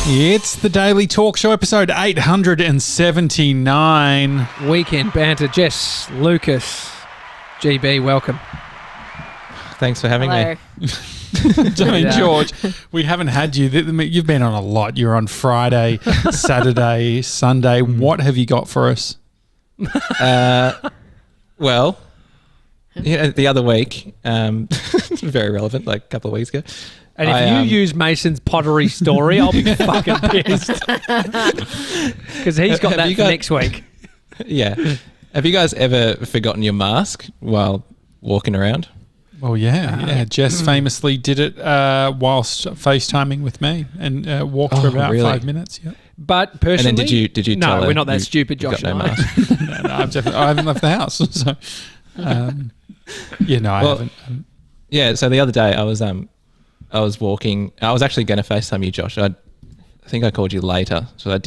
It's the Daily Talk Show, episode 879. Weekend banter. Jess, Lucas, GB, welcome. Thanks for having me. George, we haven't had you. You've been on a lot. You're on Friday, Saturday, Sunday. What have you got for us? Well, the other week, very relevant, like a couple of weeks ago. And if you use Mason's pottery story, I'll be fucking pissed. Because he's got that for next week. Yeah. Have you guys ever forgotten your mask while walking around? Well, yeah. Jess famously did it whilst FaceTiming with me and walked for about 5 minutes. Yep. But personally, and then did you tell her we're not that stupid, Josh and I. No, I haven't left the house. So, I haven't. Yeah, so the other day I was walking. I was actually going to FaceTime you, Josh. I think I called you later, so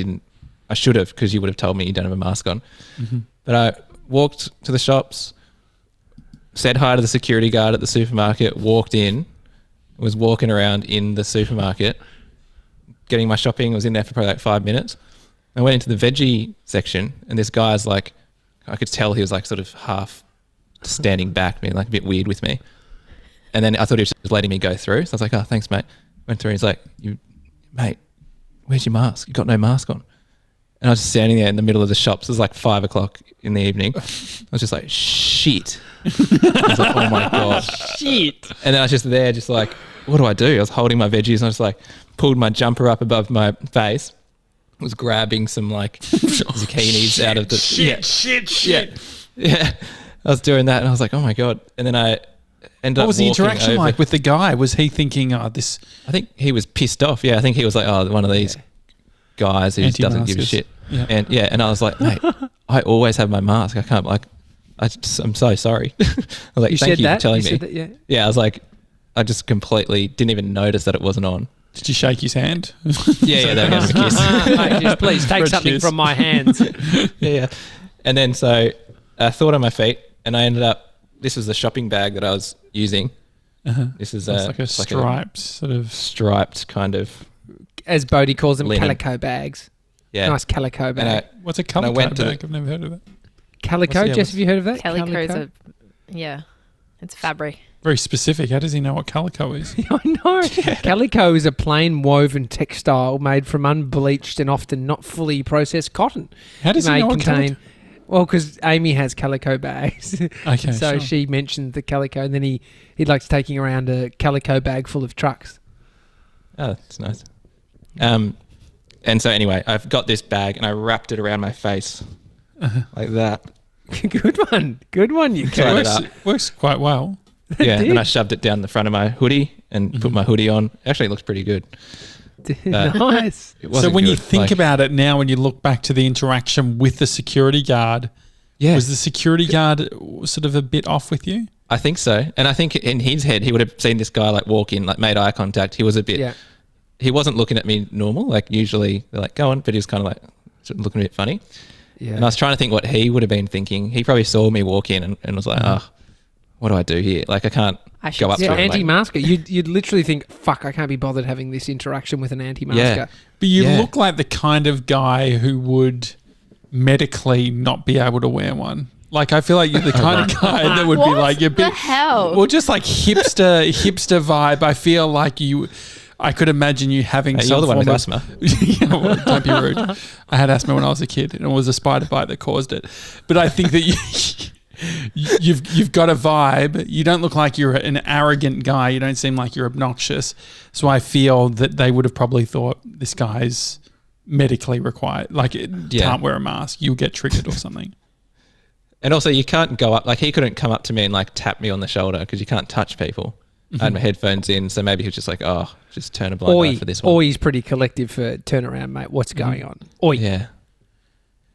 I should have, because you would have told me you don't have a mask on. Mm-hmm. But I walked to the shops, said hi to the security guard at the supermarket, walked in, was walking around in the supermarket, getting my shopping. I was in there for probably like 5 minutes. I went into the veggie section, and this guy's like, I could tell he was like sort of half standing back, being like a bit weird with me. And then I thought he was just letting me go through. So I was like, oh, thanks, mate. Went through. He's like, mate, where's your mask? You got no mask on. And I was just standing there in the middle of the shops. It was like 5 o'clock in the evening. I was just like, shit. I was like, oh my God. Shit. And then I was just there, just like, what do I do? I was holding my veggies and I just like pulled my jumper up above my face. Was grabbing some like zucchinis out of the... Shit. Yeah. I was doing that and I was like, oh my God. And then I... What was the interaction like with the guy? Was he thinking, I think he was pissed off. Yeah, I think he was like, one of these guys who doesn't give a shit. Yeah. And I was like, mate, I always have my mask. I can't, I'm so sorry. I was like, thank you for telling me. That, yeah, I was like, I just completely didn't even notice that it wasn't on. Did you shake his hand? Yeah, they were having a kiss. Mate, just please take something from my hands. Yeah. And then so I thought on my feet and I ended up, this was the shopping bag that I was using. Uh-huh. This is like a striped kind of, as Bodie calls them, linen. Calico bags. Yeah, nice calico bag. What's a calico bag? I've never heard of that. Calico, Jess, have you heard of that? Calico? It's fabric. Very specific. How does he know what calico is? I know. Yeah. Calico is a plain woven textile made from unbleached and often not fully processed cotton. How does he know what calico? Well, because Amy has calico bags. Okay, so she mentioned the calico, and then he likes taking around a calico bag full of trucks. Oh, that's nice. And so anyway, I've got this bag and I wrapped it around my face like that. Good one, you works quite well. Yeah, and then I shoved it down the front of my hoodie and put my hoodie on. Actually, it looks pretty good. Nice. So when you think about it now, when you look back to the interaction with the security guard, was the security guard sort of a bit off with you? I think so. And I think in his head, he would have seen this guy like walk in, like made eye contact. He was a bit, he wasn't looking at me normal. Like usually they're like, go on. But he was kind of like sort of looking a bit funny. Yeah. And I was trying to think what he would have been thinking. He probably saw me walk in and was like, what do I do here? Like I can't go up to him. Anti-masker. You'd literally think, fuck, I can't be bothered having this interaction with an anti-masker. Yeah. But you look like the kind of guy who would medically not be able to wear one. Like I feel like you're the kind of guy that would be like, you're a bit... What the hell? Well, just like hipster vibe. I feel like I could imagine you having some you're the one form with of asthma. Yeah, well, don't be rude. I had asthma when I was a kid and it was a spider bite that caused it. But I think that you've got a vibe. You don't look like you're an arrogant guy. You don't seem like you're obnoxious. So I feel that they would have probably thought this guy's medically required. Like can't wear a mask. You'll get triggered or something. And also you can't go up, like he couldn't come up to me and like tap me on the shoulder because you can't touch people. I had my headphones in, so maybe he was just like, just turn a blind eye for this one. Oi, he's pretty collective for turn around, mate. What's going on? Oi. Yeah.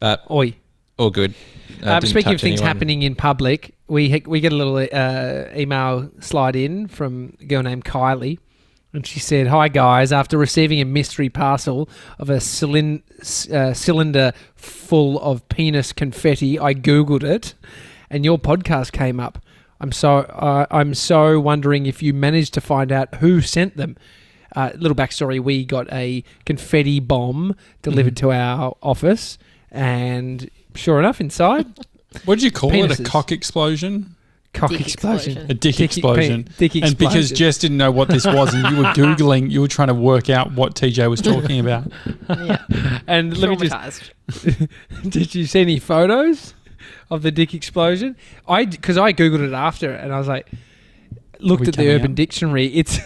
But oi. All good. Speaking of things happening in public, we get a little email slide in from a girl named Kylie, and she said, "Hi guys, after receiving a mystery parcel of a cylinder full of penis confetti, I googled it, and your podcast came up. I'm so wondering if you managed to find out who sent them. little backstory, we got a confetti bomb delivered to our office, and sure enough, inside... What did you call Penises. it? A cock explosion? Cock Dick explosion. A dick explosion. Dick explosion. And because Jess didn't know what this was and you were Googling, you were trying to work out what TJ was talking about. Yeah. And let me just... Traumatized. Did you see any photos of the dick explosion? Because I Googled it after, and I was like, looked at the Urban Dictionary. It's...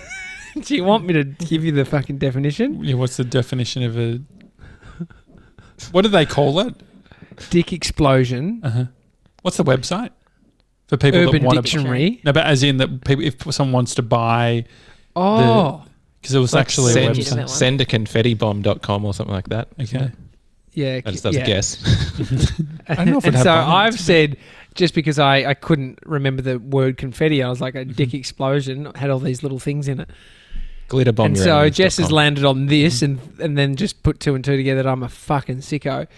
Do you want me to give you the fucking definition? Yeah, what's the definition of a... What do they call it? Dick explosion. Uh-huh. What's the website? For people Urban that want Dictionary. to... No, but as in that people, if someone wants to buy... Oh. Because it was actually a website. Sendaconfettibomb.com or something like that. Okay. Yeah. That was a guess. I don't know if it and had so bombs. I've said, just because I couldn't remember the word confetti, I was like, a dick explosion had all these little things in it. Glitter bomb. And so Jess has landed on this and then just put two and two together that I'm a fucking sicko.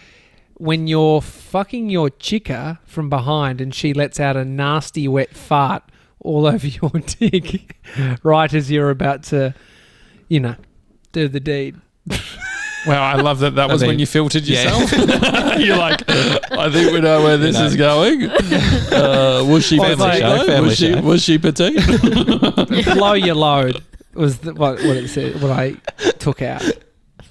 When you're fucking your chica from behind and she lets out a nasty wet fart all over your dick right as you're about to, do the deed. Wow, I love that was when you filtered yourself. Yeah. You're like, I think we know where this is going. Was she petite? Was she petite? Blow your load was what it said, what I took out.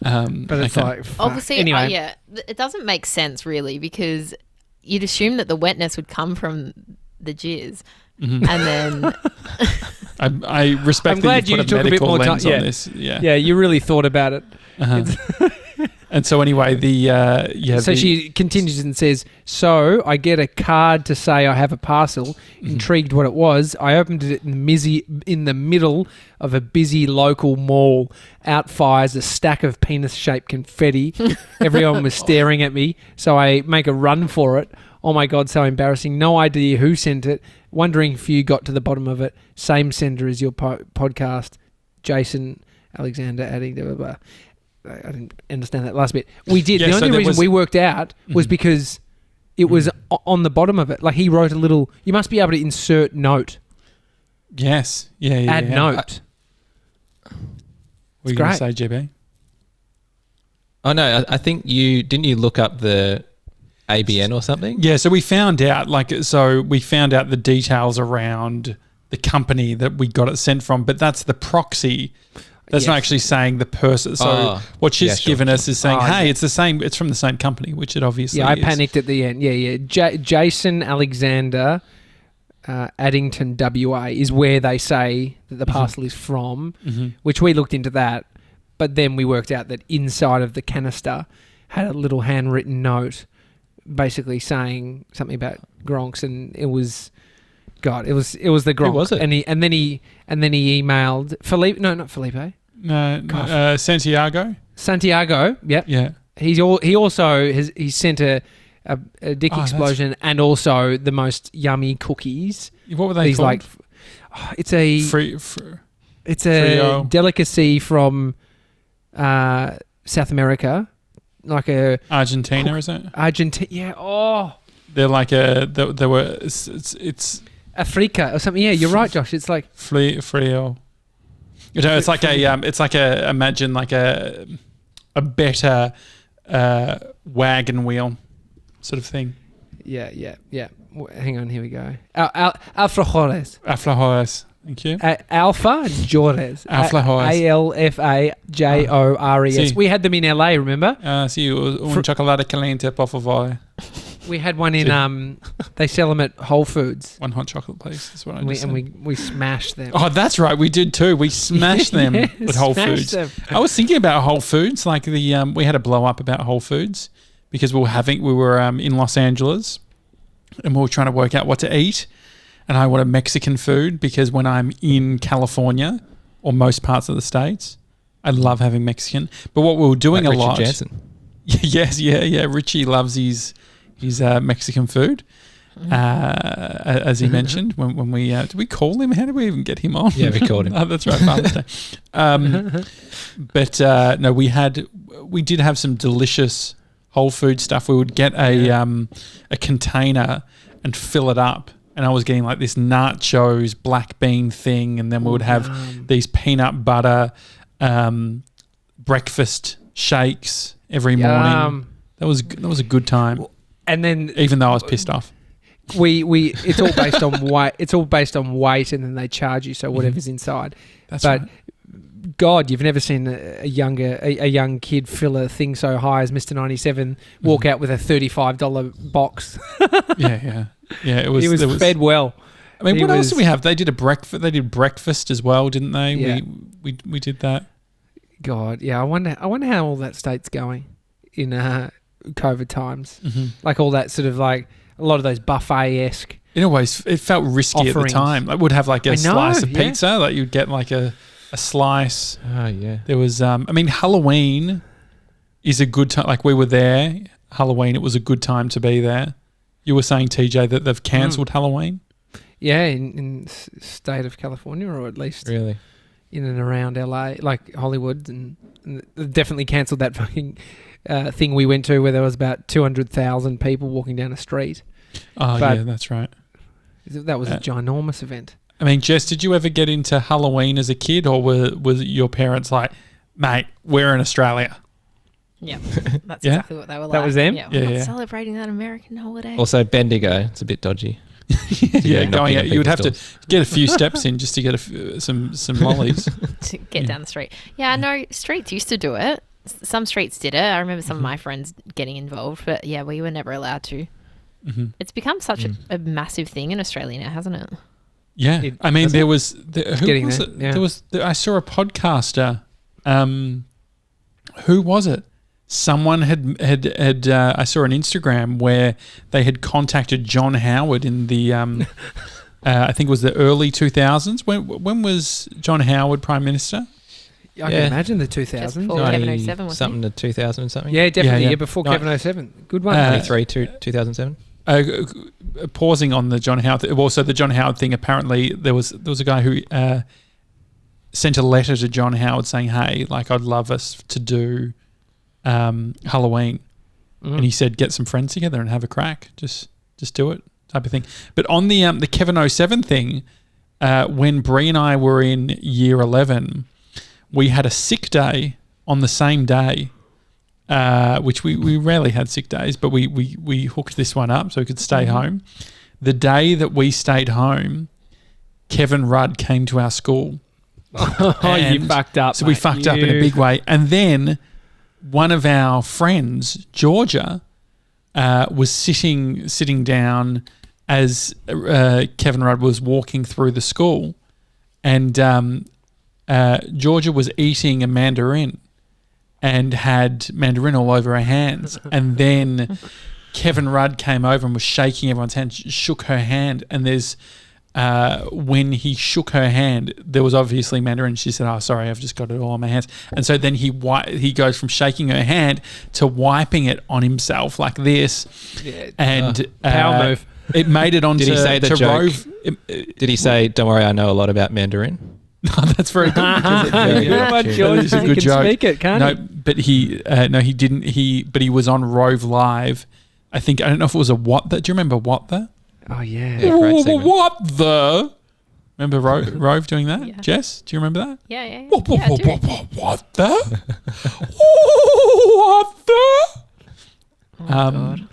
But it's like, fuck. Obviously, anyway. it doesn't make sense really, because you'd assume that the wetness would come from the jizz, and then I respect I'm glad that you you put took a a bit medical more lens time. on Yeah. this. Yeah, you really thought about it. Uh-huh. And so anyway, she continues and says, so I get a card to say I have a parcel. Intrigued what it was. I opened it in the middle of a busy local mall. Out fires a stack of penis-shaped confetti. Everyone was staring at me, so I make a run for it. Oh my God, so embarrassing. No idea who sent it. Wondering if you got to the bottom of it. Same sender as your podcast. Jason Alexander adding blah, blah, blah. I didn't understand that last bit. We did. Yeah, the only reason we worked out was because it was on the bottom of it. Like he wrote a little... You must be able to insert note. Yes. Yeah. Add note. What were you going to say, GB? Oh, no. I think didn't you look up the ABN or something? Yeah, so we found out the details around the company that we got it sent from, but that's the proxy. That's not actually saying the person. So what she's given us is saying, hey, it's the same. It's from the same company, which it obviously is. Yeah, I panicked at the end. Yeah. Jason Alexander, Addington, WA, is where they say that the parcel is from, which we looked into that. But then we worked out that inside of the canister had a little handwritten note basically saying something about Gronks, and it was... God, it was the Gronk. Who was it? And then he emailed Felipe. No, not Felipe. No, Santiago. Santiago. Yep. Yeah. He also sent a dick explosion and also the most yummy cookies. What were they called? It's a it's a delicacy from South America, like a Argentina, is it? Argentina. Yeah. Oh. They're like they were. It's Africa or something. Yeah, you're right, Josh. It's like frio. It's like imagine like a better wagon wheel sort of thing. Yeah. Hang on, here we go. Alfajores. Alfajores. Thank you. Alpha Jores. Alfajores. Alfajores. We had them in LA, remember? Sí, un chocolate caliente, por favor. We had one in they sell them at Whole Foods. One hot chocolate, please. That's what I just said. And we smashed them. Oh, that's right. We did too. We smashed them at Whole Foods. Them. I was thinking about Whole Foods, like we had a blow up about Whole Foods because we were in Los Angeles and we were trying to work out what to eat, and I wanted Mexican food because when I'm in California or most parts of the States, I love having Mexican. But what we were doing like a lot. Janssen. Yes, yeah. Richie loves his Mexican food, as he mentioned when we did we call him? How did we even get him on? Yeah, we called him. Oh, that's right, Father's Day. But no, we did have some delicious Whole Food stuff. We would get a container and fill it up, and I was getting like this nachos black bean thing, and then we would have these peanut butter breakfast shakes every morning. That was a good time. And then, even though I was pissed off, it's all based on weight. It's all based on weight, and then they charge you. So whatever's inside. That's right. God, you've never seen a young kid fill a thing so high as Mr. 97, walk out with a $35 box. yeah. It was fed well. I mean, what else did we have? They did breakfast. They did breakfast as well, didn't they? Yeah. We did that. God, yeah. I wonder how all that state's going in COVID times. Like all that sort of like a lot of those buffet-esque. In a way, it felt risky offerings. at the time. I would have like a slice of pizza. Like you'd get like a slice. Oh, yeah. There was, Halloween is a good time. Like we were there, Halloween, it was a good time to be there. You were saying, TJ, that they've cancelled Halloween? Yeah, in state of California, or at least really in and around LA, like Hollywood, and they've definitely cancelled that fucking thing we went to where there was about 200,000 people walking down a street. Oh, yeah, that's right. That was a ginormous event. I mean, Jess, did you ever get into Halloween as a kid, or was your parents like, mate, we're in Australia? Yeah, that's exactly what they were like. That was them? Yeah, we're not celebrating that American holiday. Also, Bendigo, it's a bit dodgy. Going out. You would have to get a few steps in just to get some lollies. To get down the street. Yeah, no, streets used to do it. Some streets did it. I remember some of my friends getting involved, but yeah, we were never allowed to. It's become such a massive thing in Australia now, hasn't it? Yeah, I mean, there was who was it? Yeah. There was I saw a podcaster. Who was it? Someone had I saw on Instagram where they had contacted John Howard in the I think it was the early 2000s. When was John Howard Prime Minister? I can imagine the 2000s. Just before Kevin 07, wasn't something to 2000 and something. Yeah, definitely. Yeah, before Kevin 07. Good one. 23 to 2007. Pausing on the John Howard. Also, the John Howard thing. Apparently, there was a guy who sent a letter to John Howard saying, "Hey, like I'd love us to do Halloween," and he said, "Get some friends together and have a crack. Just do it," type of thing. But on the Kevin 07 thing, when Bree and I were in year 11, we had a sick day on the same day. Which we rarely had sick days, but we hooked this one up so we could stay home. The day that we stayed home, Kevin Rudd came to our school. Oh, you fucked up. So we fucked up in a big way. And then one of our friends, Georgia, was sitting down as Kevin Rudd was walking through the school, and Georgia was eating a mandarin and had mandarin all over her hands. And then Kevin Rudd came over and was shaking everyone's hand, shook her hand. And there's when he shook her hand, there was obviously mandarin. She said, "Oh, sorry, I've just got it all on my hands." And so then he goes from shaking her hand to wiping it on himself like this. Yeah, and power move. It made it onto Did he say the joke? Rove. Did he say, "Don't worry, I know a lot about mandarin"? No, that's very good. It's a good joke. Speak it, can't he? But he didn't. But he was on Rove Live. I don't know if it was a What The. Do you remember What The? Oh yeah. What The? Remember Rove doing that? Yeah. Jess, do you remember that? Yeah. What The? What The? God.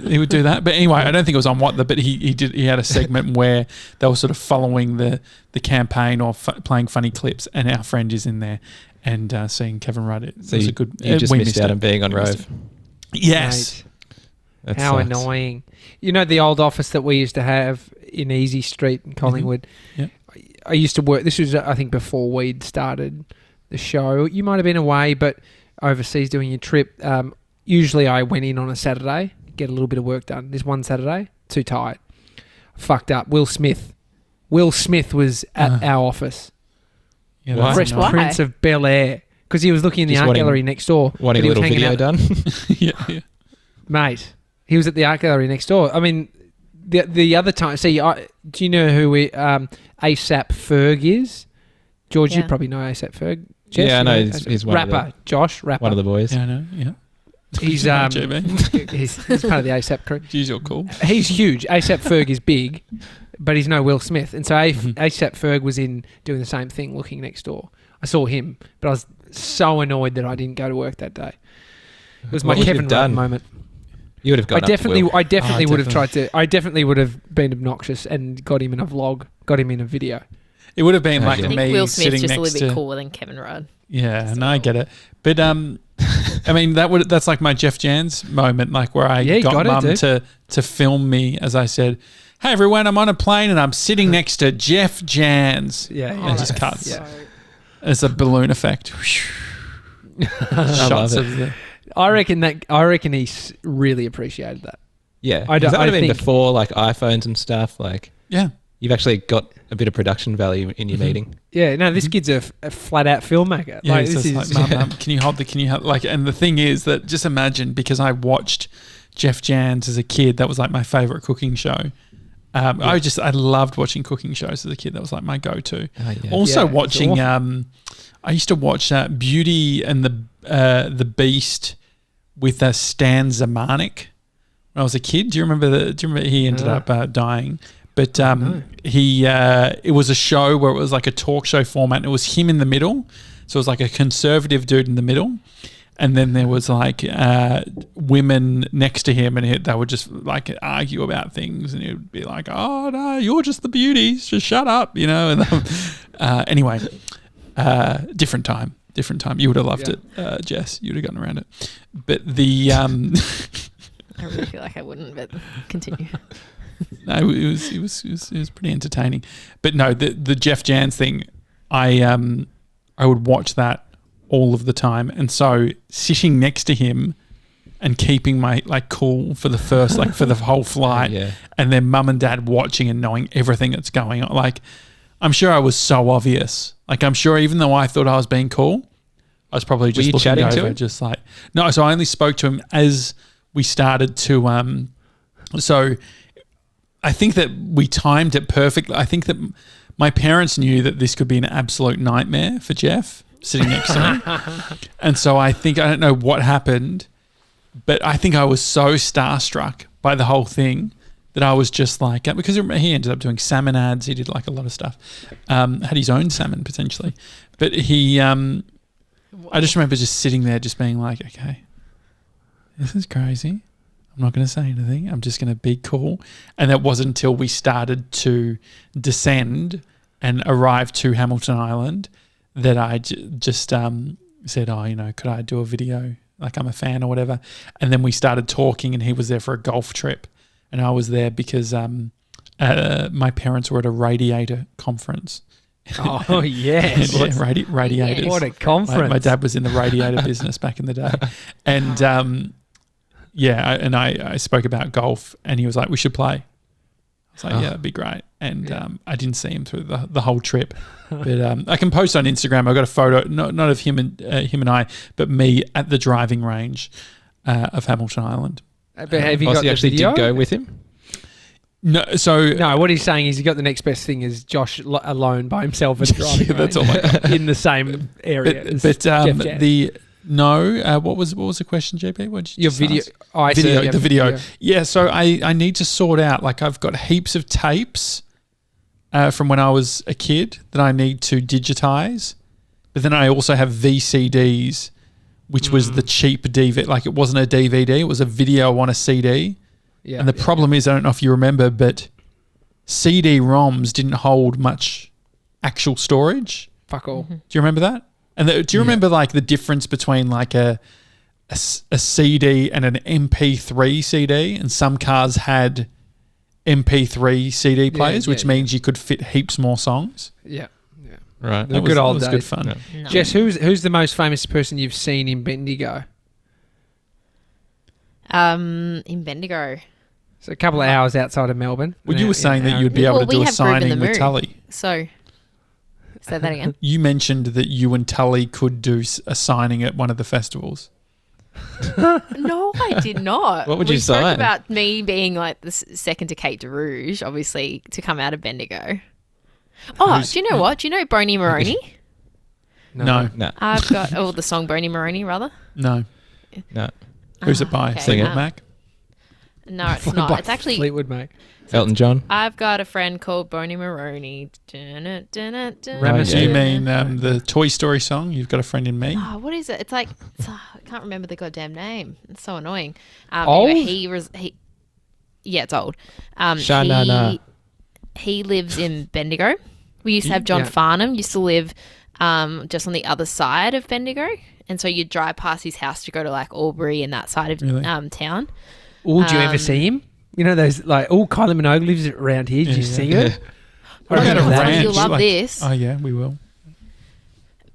He would do that, but anyway, I don't think it was on What The. But he had a segment where they were sort of following the campaign or playing funny clips, and our friend is in there and seeing Kevin Rudd. It was a good. You just missed out on being on Rove. Yes. Mate, how annoying! You know the old office that we used to have in Easy Street in Collingwood. Yeah. I used to work. This was I think before we'd started the show. You might have been away, but overseas doing your trip. Usually I went in on a Saturday, get a little bit of work done. This one Saturday, too tired. Fucked up. Will Smith was at our office. Yeah, Fresh Prince of Bel-Air. Because he was looking in the art gallery next door. Wanting a little video done? Yeah. Mate, he was at the art gallery next door. I mean, the other time... See, do you know who ASAP Ferg is? George, you probably know ASAP Ferg. Jess, yeah, I know. He's one rapper. of the... Josh, rapper. One of the boys. Yeah, I know. Yeah. He's he's part of the ASAP crew. Jeez, you're cool. He's huge. ASAP Ferg is big, but he's no Will Smith. And so ASAP Ferg was in doing the same thing, looking next door. I saw him, but I was so annoyed that I didn't go to work that day. It was my What would you Kevin have done? Rudd moment. You would have gone. I definitely would have definitely. tried to. I definitely would have been obnoxious and got him in a vlog, got him in a video. It would have been I like think me Will Smith's sitting just next a little to. bit cooler than Kevin Rudd. Yeah, no, I get it. But I mean that's like my Jeff Jans moment, like where I got mum to film me as I said, "Hey everyone, I'm on a plane and I'm sitting next to Jeff Jans." Yeah, and just cuts. Yeah. It's a balloon effect. I love it. Of the, I reckon he really appreciated that. Yeah, I that would have been think- before like iPhones and stuff. Like, yeah. you've actually got a bit of production value in your meeting. Yeah, no, this kid's a flat out filmmaker. Yeah, Like, it's this just is like, Mum, can you hold like, and the thing is that just imagine, because I watched Jeff Jans as a kid, that was like my favorite cooking show. I loved watching cooking shows as a kid. That was like my go-to. Oh, yeah. Also Yeah, watching, it's I used to watch Beauty and the Beast with Stan Zamanek when I was a kid. Do you remember he ended up dying? But it was a show where it was like a talk show format, and it was him in the middle. So it was like a conservative dude in the middle. And then there was like women next to him, and they would just like argue about things, and he would be like, "Oh no, you're just the beauties, just shut up," you know. And anyway, different time. You would have loved it, Jess. You would have gotten around it. But the I really feel like I wouldn't, but continue. no, it was pretty entertaining. But no, the Jeff Jans thing, I would watch that all of the time, and so sitting next to him and keeping my like cool for the first for the whole flight, and then mum and dad watching and knowing everything that's going on. Like, I'm sure I was so obvious. Like, I'm sure even though I thought I was being cool, I was probably just looking chatting over, to him? just like no. So I only spoke to him as we started to. So I think that we timed it perfectly. I think that my parents knew that this could be an absolute nightmare for Jeff sitting next to me. And so I don't know what happened, but I think I was so starstruck by the whole thing that I was just like, because he ended up doing salmon ads. He did like a lot of stuff. Had his own salmon potentially. But he, I just remember just sitting there just being like, okay, this is crazy. I'm not going to say anything. I'm just going to be cool. And that wasn't until we started to descend and arrive to Hamilton Island that I just said, oh, could I do a video? Like, I'm a fan or whatever. And then we started talking, and he was there for a golf trip. And I was there because my parents were at a radiator conference. Oh, yes. Radiators. What a conference. My dad was in the radiator business back in the day. And I spoke about golf, and he was like, we should play. I was like, yeah, that'd be great. And I didn't see him through the whole trip. But I can post on Instagram. I got a photo, not of him and I, but me at the driving range of Hamilton Island. But have you got the actually video? did go with him? No, so no. What he's saying is, he got the next best thing is Josh alone by himself at the driving range. That's all I got. In the same area. But what was the question, JP? What did you your just video? ask? The video. Yeah, so I need to sort out. Like, I've got heaps of tapes from when I was a kid that I need to digitize, but then I also have VCDs, which was the cheap DVD. Like, it wasn't a DVD; it was a video on a CD. Yeah, and the problem is, I don't know if you remember, but CD-ROMs didn't hold much actual storage. Fuck all. Do you remember that? And do you remember like the difference between like a CD and an MP3 CD? And some cars had MP3 CD players, which means you could fit heaps more songs. Yeah. Right. The good old days. That was good fun. No. Jess, who's the most famous person you've seen in Bendigo? In Bendigo. So a couple of hours outside of Melbourne. Well, you were saying that you'd be able to do a signing with Tully. So, say that again. You mentioned that you and Tully could do a signing at one of the festivals. No, I did not. What would you sign? We spoke about me being like the second to Kate DeRouge, obviously, to come out of Bendigo. Oh, do you know what? Do you know Boney Maroney? No. I've got the song Boney Maroney, rather. No. No. Who's it by? Okay. Sing it, Mac. No, it's not. It's actually Fleetwood Mac. Elton John. I've got a friend called Boney Maroney. Ramassoon. You mean the Toy Story song? You've got a friend in me. Oh, what is it? It's like I can't remember the goddamn name. It's so annoying. Old? Anyway, yeah, it's old. Sha-na-na. He lives in Bendigo. We used to have John Farnham. Used to live just on the other side of Bendigo, and so you'd drive past his house to go to like Albury and that side of town. Oh, did you ever see him? You know those like, Kylie Minogue lives around here. Did you see her? What about a ranch? You'll love this. Oh yeah, we will.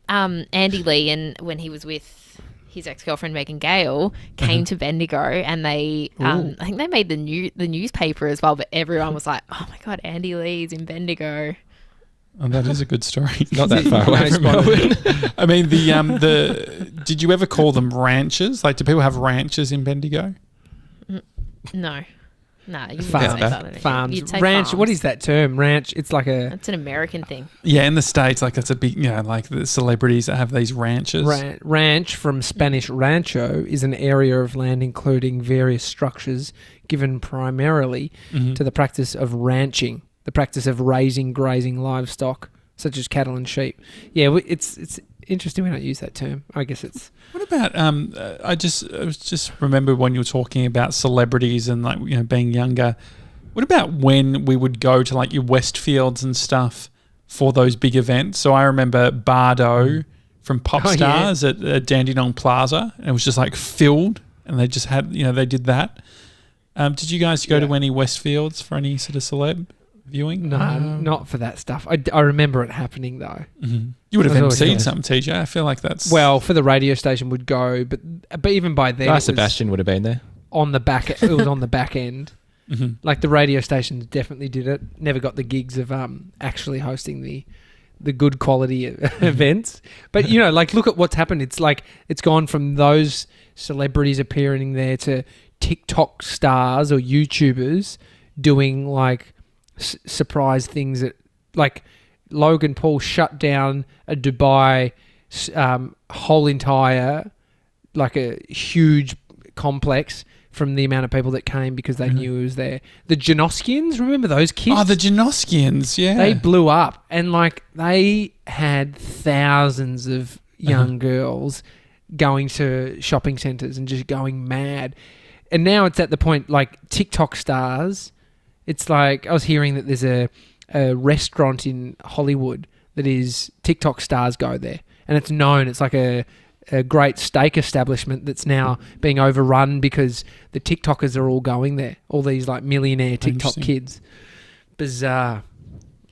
Andy Lee, and when he was with his ex-girlfriend Megan Gale, came to Bendigo, and they, I think they made the newspaper as well. But everyone was like, "Oh my god, Andy Lee's in Bendigo." Oh, that is a good story. Not that far away from Melbourne. I mean, did you ever call them ranches? Like, do people have ranches in Bendigo? No. Nah, you farms. Ranch. What is that term? Ranch. It's like It's an American thing. Yeah, in the States, like it's a big, like the celebrities that have these ranches. Ranch from Spanish rancho is an area of land including various structures given primarily to the practice of ranching, the practice of raising, grazing livestock such as cattle and sheep. Yeah, it's interesting we don't use that term. I guess it's... What about I just remember when you were talking about celebrities and like being younger. What about when we would go to like your Westfields and stuff for those big events? So I remember Bardo from Pop Stars at Dandenong Plaza, and it was just like filled, and they just had they did that. Did you guys go to any Westfields for any sort of celeb viewing? No, not for that stuff. I remember it happening though. Mm-hmm. You would have emceed something, TJ. I feel like that's... Well, for the radio station would go, but even by then... Sebastian would have been there. On the back, it was on the back end. Mm-hmm. Like the radio stations definitely did it. Never got the gigs of actually hosting the good quality events. But, like look at what's happened. It's like it's gone from those celebrities appearing there to TikTok stars or YouTubers doing like surprise things that like... Logan Paul shut down a Dubai whole entire, like a huge complex from the amount of people that came because they knew it was there. The Janoskians, remember those kids? Oh, the Janoskians, yeah. They blew up and like they had thousands of young girls going to shopping centres and just going mad. And now it's at the point like TikTok stars. It's like I was hearing that there's a restaurant in Hollywood that is TikTok stars go there, and it's known. It's like a great steak establishment that's now being overrun because the TikTokers are all going there. All these like millionaire TikTok kids. Bizarre.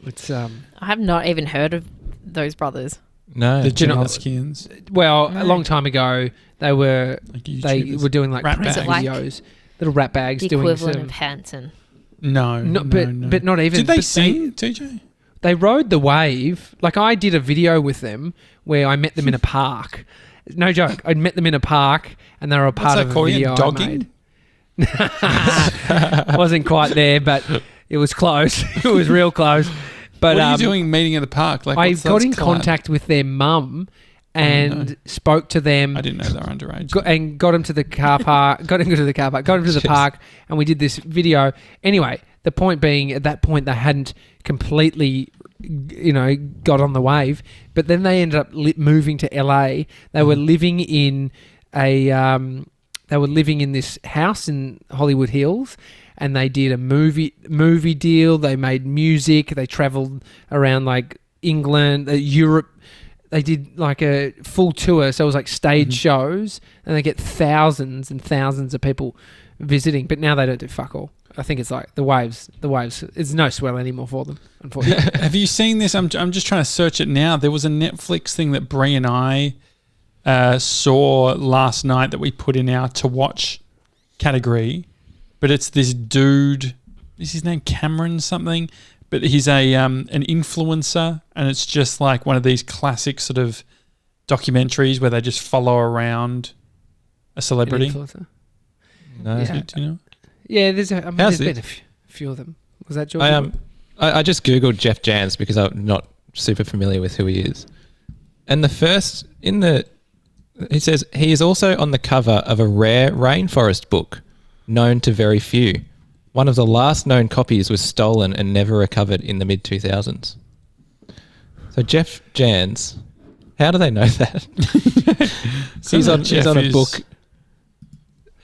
It's I have not even heard of those brothers. No, the Janoskians. Well, a long time ago they were doing like rap prank videos, little rat bags the doing equivalent of Hanson. No, but not even. Did they sing, TJ? They rode the wave. Like I did a video with them where I met them in a park. No joke. I met them in a park and they were a part of a video dogging? I made. Wasn't quite there, but it was close. It was real close. But what are you doing meeting in the park? Like, I got in contact with their mum and spoke to them. I didn't know they were underage. Got them to the car park. Got them to the park, and we did this video. Anyway, the point being, at that point, they hadn't completely, got on the wave. But then they ended up moving to LA. They were living in this house in Hollywood Hills, and they did a movie deal. They made music. They travelled around like England, Europe. They did like a full tour, so it was like stage shows, and they get thousands and thousands of people visiting. But now they don't do fuck all. I think it's like the waves. It's no swell anymore for them, unfortunately. Have you seen this? I'm just trying to search it now. There was a Netflix thing that Brie and I saw last night that we put in our to watch category, but it's this dude. Is his name Cameron something? But he's an influencer, and it's just like one of these classic sort of documentaries where they just follow around a celebrity. An influencer? No. Yeah. Do you know? Yeah, there's been a few of them. Was that George? I just Googled Jeff Jans because I'm not super familiar with who he is. And the first, he says, he is also on the cover of a rare rainforest book. known to very few. One of the last known copies was stolen and never recovered in the mid-2000s. So Jeff Jans, how do they know that? he's on a book.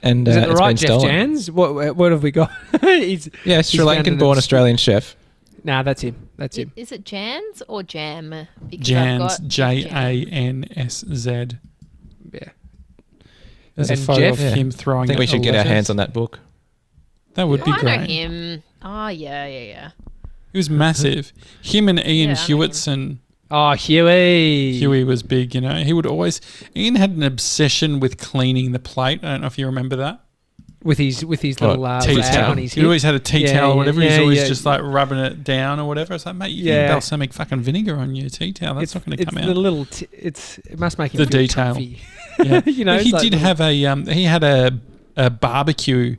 And is it the it's right been Jeff stolen. Jans? What have we got? Sri Lankan-born Australian chef. Nah, that's him. That's him. Is it Jans or Jam? Because Jans, Jansz. Yeah. There's a And photo Jeff? of him throwing. I think we should get our letters. hands on that book. That would be I great. know him. Oh, yeah. He was massive. Him and Ian Yeah, I know him. Hewitson. Oh, Huey. Huey was big, you know. He would always. Ian had an obsession with cleaning the plate. I don't know if you remember that. With his little Tea rag towel. on his He hip. always had a tea Yeah, towel or yeah, whatever. yeah, He's always yeah. just like rubbing it down or whatever. It's like, mate, you Yeah. need balsamic fucking vinegar on your tea towel. That's not going to come It's out. the little. It must make him The feel detail. comfy. Yeah. You know, But it's he like did little- have a. He had a barbecue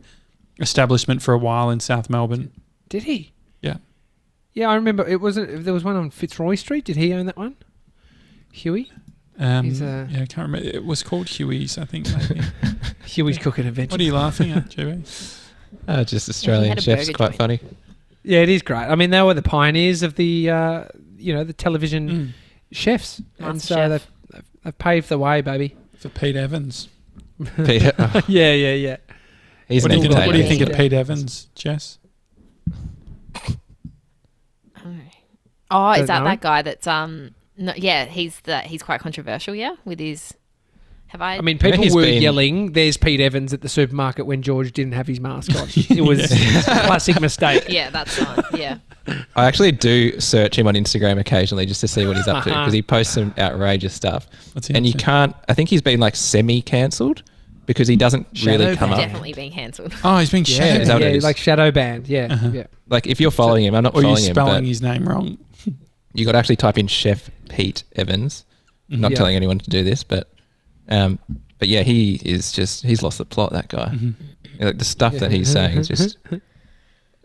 establishment for a while in South Melbourne. Did he? Yeah. Yeah, I remember. It wasn't. There was one on Fitzroy Street. Did he own that one? Huey. He's Yeah, I can't remember. It was called Huey's, I think. Maybe. Huey's Cooking Adventure. What are you laughing at, JB? Just Australian had a chefs, burger quite joint. funny. Yeah, it is great. I mean, they were the pioneers of the the television chefs, and so MasterChef. they've paved the way, baby. For Pete Evans. Peter, Yeah. he's What an do you entertainer. think of Yeah. Pete Evans, Jess? Oh, is Don't that know. that guy that's no, yeah, he's quite controversial, yeah, with his I mean, people he's were been- yelling, "There's Pete Evans" at the supermarket when George didn't have his mask on. It was a classic mistake. yeah, that's fine. Yeah. I actually do search him on Instagram occasionally just to see what he's up to because he posts some outrageous stuff. What's he And up you to? can't. I think he's been like semi-cancelled because he doesn't really Shadow come up. Definitely being cancelled. Oh, he's being Yeah, shadowed. is that what it yeah, is? like shadow banned. Yeah, yeah. Like if you're following him, I'm not Or you're following him, but spelling his name wrong. you got to actually type in Chef Pete Evans. Not Yeah. telling anyone to do this, but yeah, he is he's lost the plot. That guy, like the stuff that he's saying is just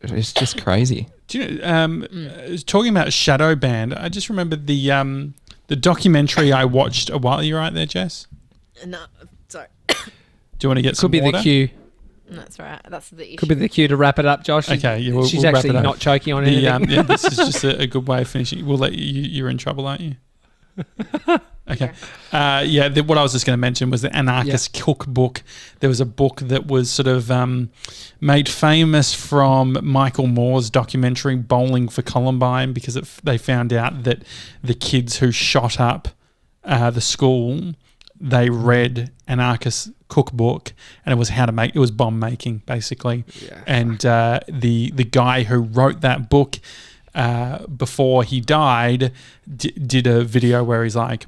it's just crazy. Do you know, talking about shadow band, I just remembered the documentary I watched a while. You right there, Jess? No, sorry. Do you want to get some Could be water? the cue. That's right. That's the issue. Could be the cue to wrap it up, Josh. Okay, yeah, we'll she's wrap actually it up. not choking on The, anything. yeah, this is just a good way of finishing. We'll let you. You're in trouble, aren't you? Okay. What I was just going to mention was the anarchist cookbook. There was a book that was sort of made famous from Michael Moore's documentary Bowling for Columbine because they found out that the kids who shot up the school, they read anarchist cookbook, and it was how to make. It was bomb making basically. Yeah. And the guy who wrote that book before he died did a video where he's like,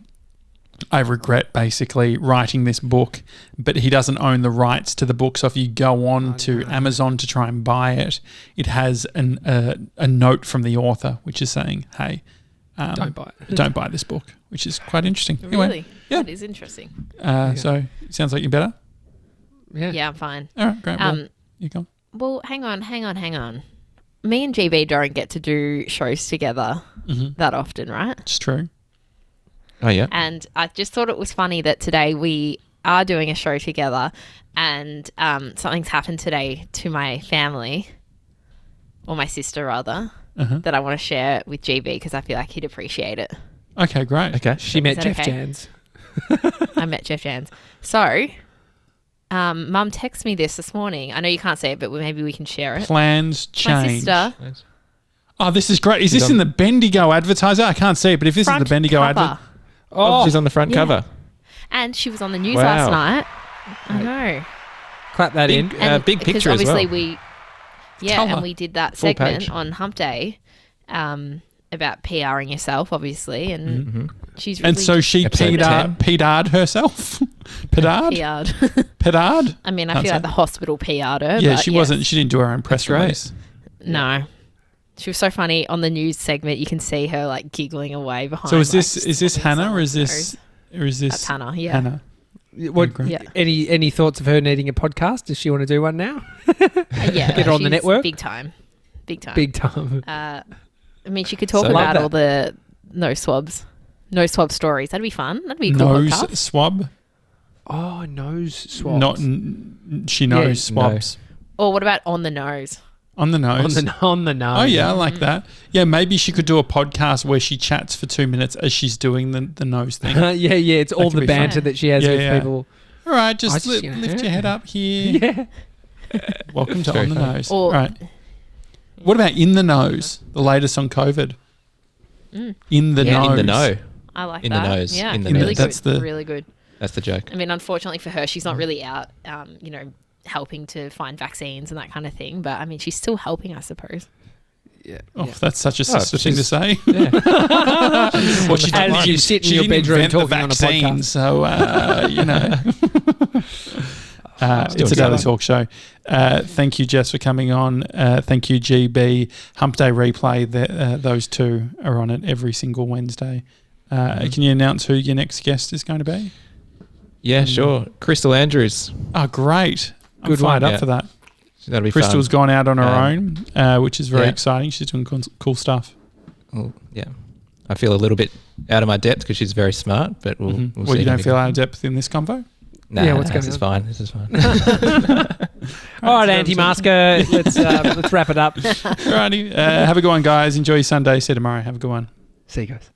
I regret basically writing this book, but he doesn't own the rights to the book. So if you go on to Amazon to try and buy it, it has a note from the author which is saying, hey, Don't buy it. don't buy this book, which is quite interesting. Really? Anyway, yeah. That is interesting. So it sounds like you're better. Yeah, I'm fine. All right, great. Well, you go. Well, hang on. Me and GB don't get to do shows together that often, right? It's true. Oh yeah. And I just thought it was funny that today we are doing a show together and something's happened today to my family, or my sister rather, that I want to share with GB because I feel like he'd appreciate it. Okay, great. Okay. She met that Jeff okay? Jans. I met Jeff Jans. So, Mum texted me this morning. I know you can't say it, but maybe we can share it. Plans My change. sister, Oh, this is great. Is this in the Bendigo advertiser? I can't see it, but if this front is the Bendigo cover. advert, Oh, she's on the front yeah. cover. And she was on the news Wow. last night. I know. Clap that in. Big because picture as obviously well. Colour. and we did that Full segment page. on Hump Day about PRing yourself, obviously, and she's really and so she Episode 10. PR'd herself. Pedard? PR'd. Pedard? I mean, I Can't feel say. like the hospital PR'd her. Yeah, but she yes. wasn't. She didn't do her own press That's great. release. No. She was so funny on the news segment. You can see her like giggling away behind. So is like, this Hannah or is someone's nose. this That's Hannah? Yeah. Hannah? What? Great. Yeah. Any thoughts of her needing a podcast? Does she want to do one now? Yeah. Get her on the she's network? Big time. Big time. I mean, she could talk So- about Love all the no swab stories. That'd be fun. That'd be a cool Nose podcast. swab? Oh, nose swabs. Not. She knows Yeah. swabs. Or what about on the nose? On the nose. On the nose. Oh, yeah, I like that. Yeah, maybe she could do a podcast where she chats for 2 minutes as she's doing the nose thing. yeah. It's all the banter that she has with people. All right, just lift your head up here. Yeah. Welcome to On the Nose. Or, right. What about In the Nose, the latest on COVID? In the nose. In the know. I like In that. the nose. Yeah, In the really nose. good. Really good. That's the joke. I mean, unfortunately for her, she's not really out, helping to find vaccines and that kind of thing. But I mean, she's still helping, I suppose. Yeah. Oh, that's such a sister thing to say. Yeah. Well, she As you sit in your bedroom talking on a podcast. So, it's a daily talk show. Thank you, Jess, for coming on. Thank you, GB. Hump Day Replay, those two are on it every single Wednesday. Can you announce who your next guest is going to be? Yeah, sure. Crystal Andrews. Oh, great. Good I'm fired one. up for that. That'll be Crystal's fun. gone out on her own, which is very exciting. She's doing cool stuff. Well, yeah. I feel a little bit out of my depth because she's very smart, but we'll see. Well, you don't feel out of depth in this convo? Nah, what's going this is on? fine. This is fine. All right, anti-masker. Let's wrap it up. Alrighty. Have a good one, guys. Enjoy your Sunday. See you tomorrow. Have a good one. See you guys.